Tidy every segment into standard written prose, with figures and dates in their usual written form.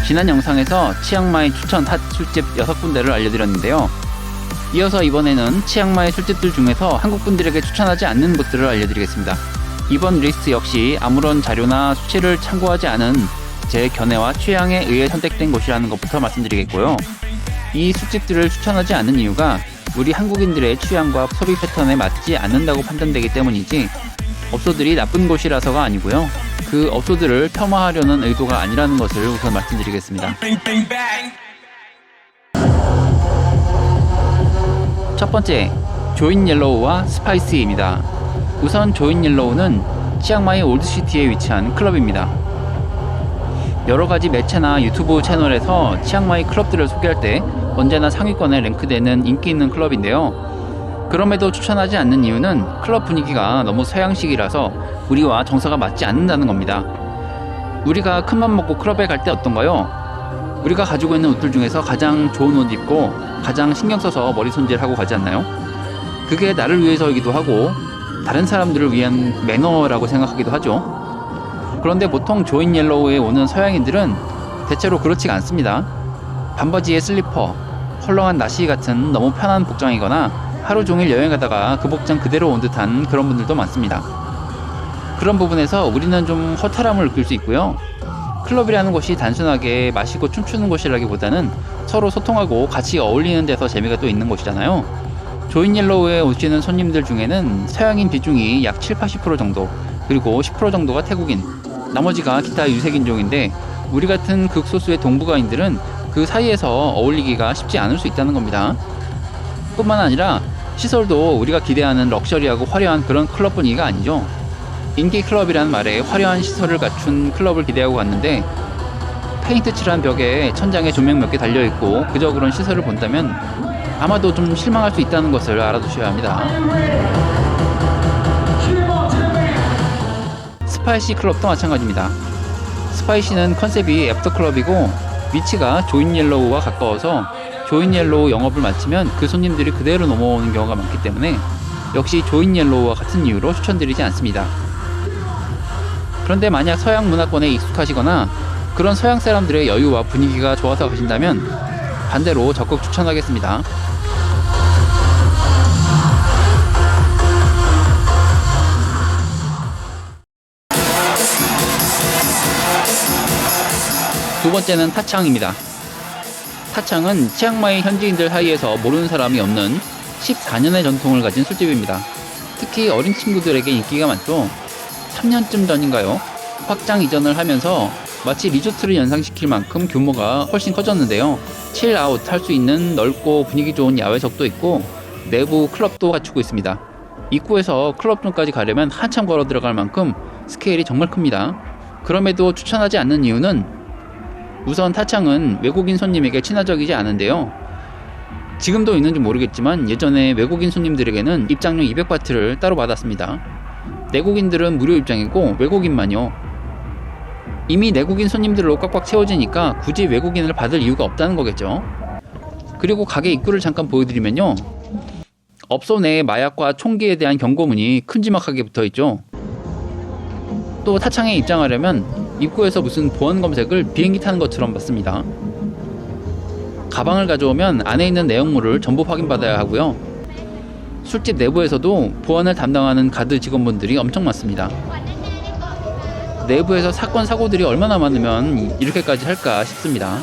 지난 영상에서 치앙마이 추천 핫 술집 6군데를 알려드렸는데요. 이어서 이번에는 치앙마이 술집들 중에서 한국분들에게 추천하지 않는 곳들을 알려드리겠습니다. 이번 리스트 역시 아무런 자료나 수치를 참고하지 않은 제 견해와 취향에 의해 선택된 곳이라는 것부터 말씀드리겠고요. 이 술집들을 추천하지 않는 이유가 우리 한국인들의 취향과 소비 패턴에 맞지 않는다고 판단되기 때문이지 업소들이 나쁜 곳이라서가 아니고요. 그 업소들을 폄하하려는 의도가 아니라는 것을 우선 말씀드리겠습니다. 첫 번째, 조인 옐로우와 스파이시입니다. 우선 조인 옐로우는 치앙마이 올드시티에 위치한 클럽입니다. 여러가지 매체나 유튜브 채널에서 치앙마이 클럽들을 소개할 때 언제나 상위권에 랭크되는 인기 있는 클럽인데요. 그럼에도 추천하지 않는 이유는 클럽 분위기가 너무 서양식이라서 우리와 정서가 맞지 않는다는 겁니다. 우리가 큰맘 먹고 클럽에 갈 때 어떤가요? 우리가 가지고 있는 옷들 중에서 가장 좋은 옷 입고 가장 신경 써서 머리 손질하고 가지 않나요? 그게 나를 위해서이기도 하고 다른 사람들을 위한 매너라고 생각하기도 하죠. 그런데 보통 조인 옐로우에 오는 서양인들은 대체로 그렇지가 않습니다. 반바지에 슬리퍼, 헐렁한 나시 같은 너무 편한 복장이거나 하루 종일 여행하다가 그 복장 그대로 온 듯한 그런 분들도 많습니다. 그런 부분에서 우리는 좀 허탈함을 느낄 수 있고요. 클럽이라는 곳이 단순하게 마시고 춤추는 곳이라기보다는 서로 소통하고 같이 어울리는 데서 재미가 또 있는 곳이잖아요. 조인 옐로우에 오시는 손님들 중에는 서양인 비중이 약 7-80% 정도, 그리고 10% 정도가 태국인, 나머지가 기타 유색인종인데 우리 같은 극소수의 동북아인들은 그 사이에서 어울리기가 쉽지 않을 수 있다는 겁니다. 뿐만 아니라 시설도 우리가 기대하는 럭셔리하고 화려한 그런 클럽 분위기가 아니죠. 인기 클럽이라는 말에 화려한 시설을 갖춘 클럽을 기대하고 갔는데 페인트 칠한 벽에 천장에 조명 몇 개 달려있고 그저 그런 시설을 본다면 아마도 좀 실망할 수 있다는 것을 알아두셔야 합니다. 스파이시 클럽도 마찬가지입니다. 스파이시는 컨셉이 애프터클럽이고 위치가 조인 옐로우와 가까워서 조인 옐로우 영업을 마치면 그 손님들이 그대로 넘어오는 경우가 많기 때문에 역시 조인 옐로우와 같은 이유로 추천드리지 않습니다. 그런데 만약 서양 문화권에 익숙하시거나 그런 서양 사람들의 여유와 분위기가 좋아서 가신다면 반대로 적극 추천하겠습니다. 두 번째는 타창입니다. 타창은 치앙마이 현지인들 사이에서 모르는 사람이 없는 14년의 전통을 가진 술집입니다. 특히 어린 친구들에게 인기가 많죠. 3년쯤 전인가요? 확장 이전을 하면서 마치 리조트를 연상시킬 만큼 규모가 훨씬 커졌는데요. 칠아웃 할 수 있는 넓고 분위기 좋은 야외석도 있고 내부 클럽도 갖추고 있습니다. 입구에서 클럽존까지 가려면 한참 걸어 들어갈 만큼 스케일이 정말 큽니다. 그럼에도 추천하지 않는 이유는 우선 타창은 외국인 손님에게 친화적이지 않은데요. 지금도 있는지 모르겠지만 예전에 외국인 손님들에게는 입장료 200바트를 따로 받았습니다. 내국인들은 무료 입장이고 외국인만요. 이미 내국인 손님들로 꽉꽉 채워지니까 굳이 외국인을 받을 이유가 없다는 거겠죠. 그리고 가게 입구를 잠깐 보여드리면요. 업소 내 마약과 총기에 대한 경고문이 큼지막하게 붙어있죠. 또 타창에 입장하려면 입구에서 무슨 보안 검색을 비행기 타는 것처럼 받습니다. 가방을 가져오면 안에 있는 내용물을 전부 확인받아야 하고요. 술집 내부에서도 보안을 담당하는 가드 직원분들이 엄청 많습니다. 내부에서 사건 사고들이 얼마나 많으면 이렇게까지 할까 싶습니다.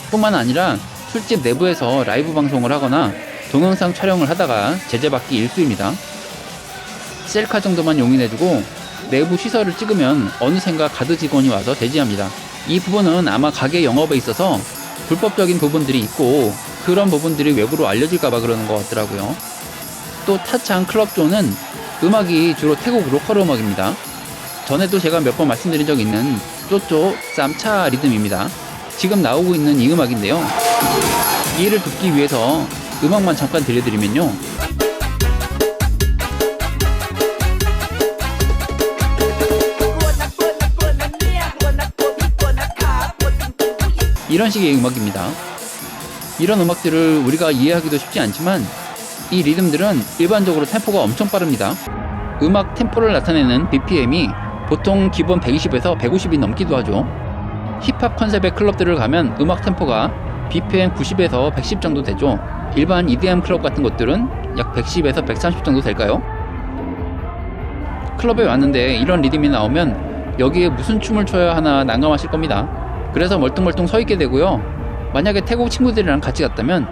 뿐만 아니라 술집 내부에서 라이브 방송을 하거나 동영상 촬영을 하다가 제재받기 일쑤입니다. 셀카 정도만 용인해두고 내부 시설을 찍으면 어느샌가 가드 직원이 와서 제지합니다. 이 부분은 아마 가게 영업에 있어서 불법적인 부분들이 있고 그런 부분들이 외부로 알려질까봐 그러는 것 같더라고요. 또 타창 클럽존은 음악이 주로 태국 로컬 음악입니다. 전에도 제가 몇 번 말씀드린 적 있는 쪼쪼 쌈차 리듬입니다. 지금 나오고 있는 이 음악인데요. 이해를 돕기 위해서 음악만 잠깐 들려드리면요. 이런 식의 음악입니다. 이런 음악들을 우리가 이해하기도 쉽지 않지만 이 리듬들은 일반적으로 템포가 엄청 빠릅니다. 음악 템포를 나타내는 BPM이 보통 기본 120에서 150이 넘기도 하죠. 힙합 컨셉의 클럽들을 가면 음악 템포가 BPM 90에서 110 정도 되죠. 일반 EDM 클럽 같은 곳들은 약 110에서 130 정도 될까요? 클럽에 왔는데 이런 리듬이 나오면 여기에 무슨 춤을 춰야 하나 난감하실 겁니다. 그래서 멀뚱멀뚱 서 있게 되고요. 만약에 태국 친구들이랑 같이 갔다면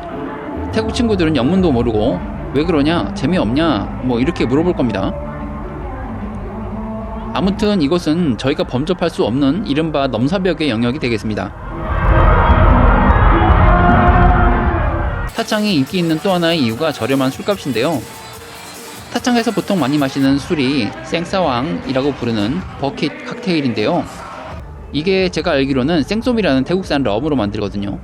태국 친구들은 영문도 모르고 왜 그러냐, 재미없냐 뭐 이렇게 물어볼 겁니다. 아무튼 이곳은 저희가 범접할 수 없는 이른바 넘사벽의 영역이 되겠습니다. 타창이 인기 있는 또 하나의 이유가 저렴한 술값인데요. 타창에서 보통 많이 마시는 술이 생사왕이라고 부르는 버킷 칵테일인데요. 이게 제가 알기로는 생쏨이라는 태국산 럼으로 만들거든요.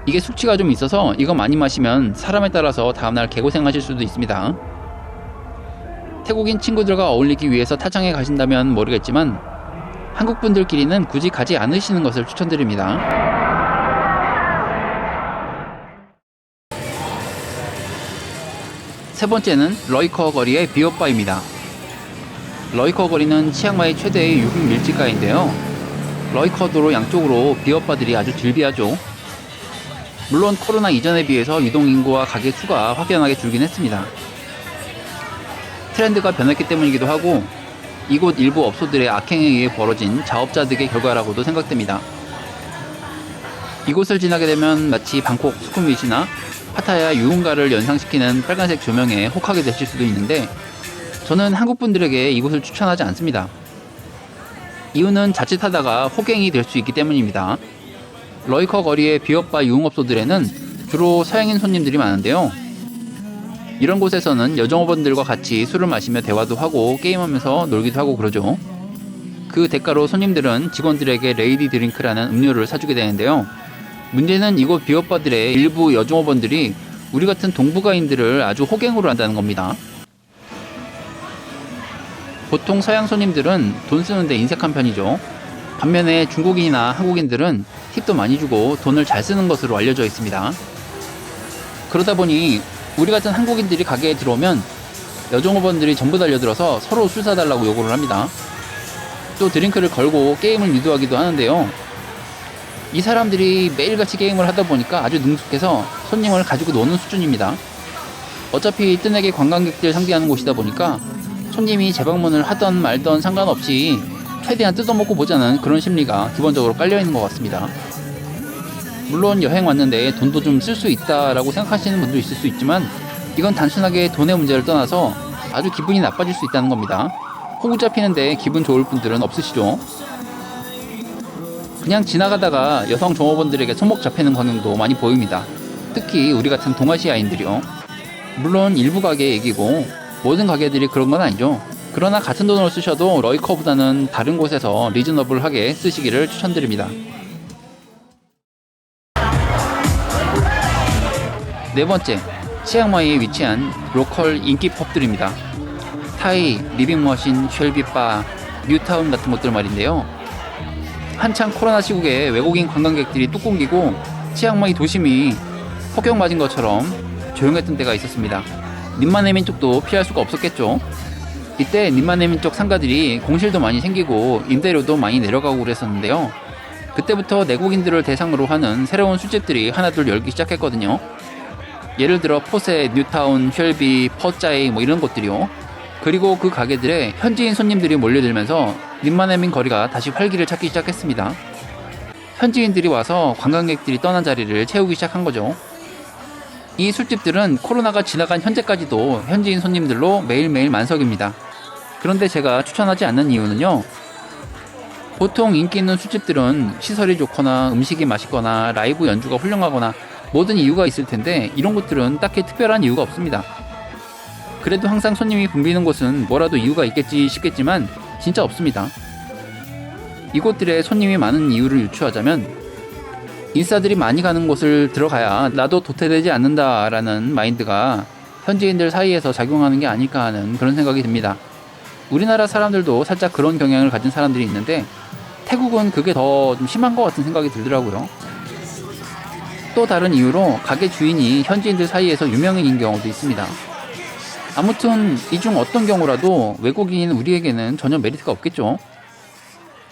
이게 숙취가 좀 있어서 이거 많이 마시면 사람에 따라서 다음날 개고생하실 수도 있습니다. 태국인 친구들과 어울리기 위해서 타창에 가신다면 모르겠지만 한국분들끼리는 굳이 가지 않으시는 것을 추천드립니다. 세 번째는 러이커 거리의 비어바입니다. 러이커 거리는 치앙마이 최대의 유흥 밀집가인데요. 러이커 도로 양쪽으로 비어바들이 아주 즐비하죠. 물론 코로나 이전에 비해서 유동인구와 가게 수가 확연하게 줄긴 했습니다. 트렌드가 변했기 때문이기도 하고 이곳 일부 업소들의 악행에 의해 벌어진 자업자득의 결과라고도 생각됩니다. 이곳을 지나게 되면 마치 방콕 수쿰빗이나 파타야 유흥가를 연상시키는 빨간색 조명에 혹하게 되실 수도 있는데 저는 한국분들에게 이곳을 추천하지 않습니다. 이유는 자칫하다가 호갱이 될 수 있기 때문입니다. 러이커 거리의 비어바 유흥업소들에는 주로 서양인 손님들이 많은데요. 이런 곳에서는 여정업원들과 같이 술을 마시며 대화도 하고 게임하면서 놀기도 하고 그러죠. 그 대가로 손님들은 직원들에게 레이디 드링크라는 음료를 사주게 되는데요. 문제는 이곳 비어바들의 일부 여정업원들이 우리 같은 동북아인들을 아주 호갱으로 한다는 겁니다. 보통 서양 손님들은 돈 쓰는데 인색한 편이죠. 반면에 중국인이나 한국인들은 팁도 많이 주고 돈을 잘 쓰는 것으로 알려져 있습니다. 그러다 보니 우리 같은 한국인들이 가게에 들어오면 여종업원들이 전부 달려들어서 서로 술 사달라고 요구를 합니다. 또 드링크를 걸고 게임을 유도하기도 하는데요. 이 사람들이 매일같이 게임을 하다 보니까 아주 능숙해서 손님을 가지고 노는 수준입니다. 어차피 뜨내기 관광객들 상대하는 곳이다 보니까 손님이 재방문을 하던 말던 상관없이 최대한 뜯어먹고 보자는 그런 심리가 기본적으로 깔려있는 것 같습니다. 물론 여행 왔는데 돈도 좀 쓸 수 있다라고 생각하시는 분도 있을 수 있지만 이건 단순하게 돈의 문제를 떠나서 아주 기분이 나빠질 수 있다는 겁니다. 호구 잡히는데 기분 좋을 분들은 없으시죠? 그냥 지나가다가 여성 종업원들에게 손목 잡히는 광경도 많이 보입니다. 특히 우리 같은 동아시아인들이요. 물론 일부 가게 얘기고 모든 가게들이 그런 건 아니죠. 그러나 같은 돈을 쓰셔도 러이커보다는 다른 곳에서 리즈너블하게 쓰시기를 추천드립니다. 네 번째, 치앙마이에 위치한 로컬 인기 펍들입니다. 타이, 리빙머신, 쉘비바, 뉴타운 같은 곳들 말인데요. 한창 코로나 시국에 외국인 관광객들이 뚝 끊기고 치앙마이 도심이 폭격 맞은 것처럼 조용했던 때가 있었습니다. 님마네민쪽도 피할 수가 없었겠죠. 이때 님마네민쪽 상가들이 공실도 많이 생기고 임대료도 많이 내려가고 그랬었는데요. 그때부터 내국인들을 대상으로 하는 새로운 술집들이 하나둘 열기 시작했거든요. 예를 들어 포세, 뉴타운, 쉘비, 퍼짜이 뭐 이런 곳들이요. 그리고 그 가게들에 현지인 손님들이 몰려들면서 님마네민 거리가 다시 활기를 찾기 시작했습니다. 현지인들이 와서 관광객들이 떠난 자리를 채우기 시작한 거죠. 이 술집들은 코로나가 지나간 현재까지도 현지인 손님들로 매일매일 만석입니다. 그런데 제가 추천하지 않는 이유는요. 보통 인기 있는 술집들은 시설이 좋거나 음식이 맛있거나 라이브 연주가 훌륭하거나 모든 이유가 있을 텐데 이런 곳들은 딱히 특별한 이유가 없습니다. 그래도 항상 손님이 붐비는 곳은 뭐라도 이유가 있겠지 싶겠지만 진짜 없습니다. 이곳들의 손님이 많은 이유를 유추하자면 인싸들이 많이 가는 곳을 들어가야 나도 도태되지 않는다라는 마인드가 현지인들 사이에서 작용하는 게 아닐까 하는 그런 생각이 듭니다. 우리나라 사람들도 살짝 그런 경향을 가진 사람들이 있는데 태국은 그게 더 좀 심한 것 같은 생각이 들더라고요. 또 다른 이유로 가게 주인이 현지인들 사이에서 유명인인 경우도 있습니다. 아무튼 이 중 어떤 경우라도 외국인인 우리에게는 전혀 메리트가 없겠죠.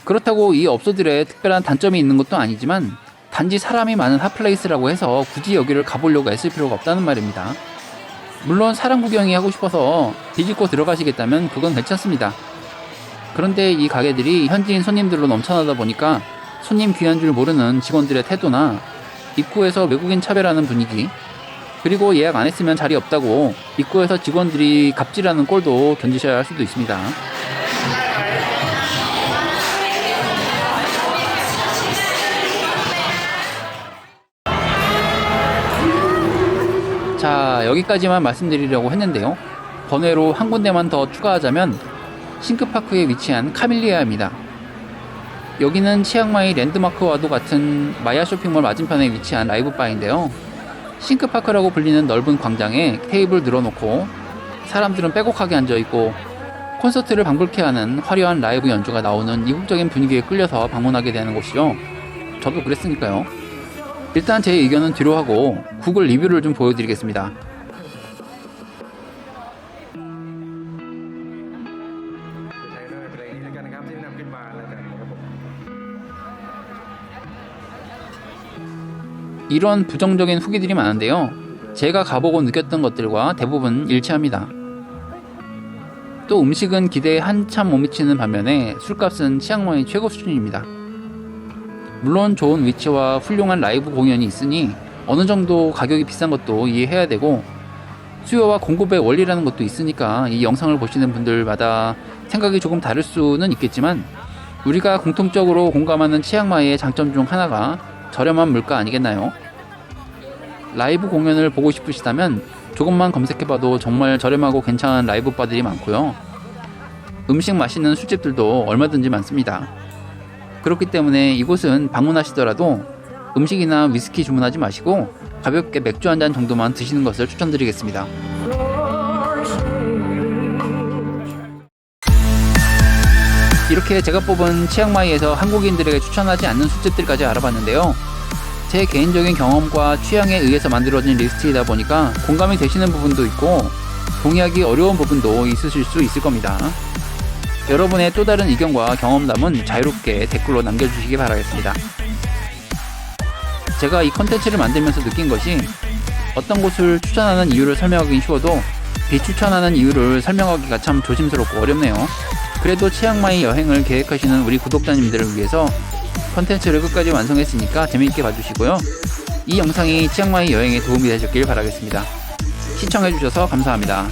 그렇다고 이 업소들의 특별한 단점이 있는 것도 아니지만 단지 사람이 많은 핫플레이스라고 해서 굳이 여기를 가보려고 애쓸 필요가 없다는 말입니다. 물론 사람 구경이 하고 싶어서 비집고 들어가시겠다면 그건 괜찮습니다. 그런데 이 가게들이 현지인 손님들로 넘쳐나다 보니까 손님 귀한 줄 모르는 직원들의 태도나 입구에서 외국인 차별하는 분위기, 그리고 예약 안 했으면 자리 없다고 입구에서 직원들이 갑질하는 꼴도 견디셔야 할 수도 있습니다. 자, 여기까지만 말씀드리려고 했는데요. 번외로 한 군데만 더 추가하자면 싱크파크에 위치한 카밀리아입니다. 여기는 치앙마이 랜드마크와도 같은 마야 쇼핑몰 맞은편에 위치한 라이브바인데요. 싱크파크라고 불리는 넓은 광장에 테이블 늘어놓고 사람들은 빼곡하게 앉아있고 콘서트를 방불케 하는 화려한 라이브 연주가 나오는 이국적인 분위기에 끌려서 방문하게 되는 곳이죠. 저도 그랬으니까요. 일단 제 의견은 뒤로 하고 구글 리뷰를 좀 보여드리겠습니다. 이런 부정적인 후기들이 많은데요. 제가 가보고 느꼈던 것들과 대부분 일치합니다. 또 음식은 기대에 한참 못 미치는 반면에 술값은 치앙마이 최고 수준입니다. 물론 좋은 위치와 훌륭한 라이브 공연이 있으니 어느 정도 가격이 비싼 것도 이해해야 되고 수요와 공급의 원리라는 것도 있으니까 이 영상을 보시는 분들마다 생각이 조금 다를 수는 있겠지만 우리가 공통적으로 공감하는 치앙마이의 장점 중 하나가 저렴한 물가 아니겠나요? 라이브 공연을 보고 싶으시다면 조금만 검색해봐도 정말 저렴하고 괜찮은 라이브 바들이 많고요. 음식 맛있는 술집들도 얼마든지 많습니다. 그렇기 때문에 이곳은 방문하시더라도 음식이나 위스키 주문하지 마시고 가볍게 맥주 한 잔 정도만 드시는 것을 추천드리겠습니다. 이렇게 제가 뽑은 치앙마이에서 한국인들에게 추천하지 않는 술집들까지 알아봤는데요. 제 개인적인 경험과 취향에 의해서 만들어진 리스트이다 보니까 공감이 되시는 부분도 있고 동의하기 어려운 부분도 있으실 수 있을 겁니다. 여러분의 또 다른 의견과 경험담은 자유롭게 댓글로 남겨주시기 바라겠습니다. 제가 이 컨텐츠를 만들면서 느낀 것이 어떤 곳을 추천하는 이유를 설명하기 쉬워도 비추천하는 이유를 설명하기가 참 조심스럽고 어렵네요. 그래도 치앙마이 여행을 계획하시는 우리 구독자님들을 위해서 컨텐츠를 끝까지 완성했으니까 재미있게 봐주시고요. 이 영상이 치앙마이 여행에 도움이 되셨길 바라겠습니다. 시청해주셔서 감사합니다.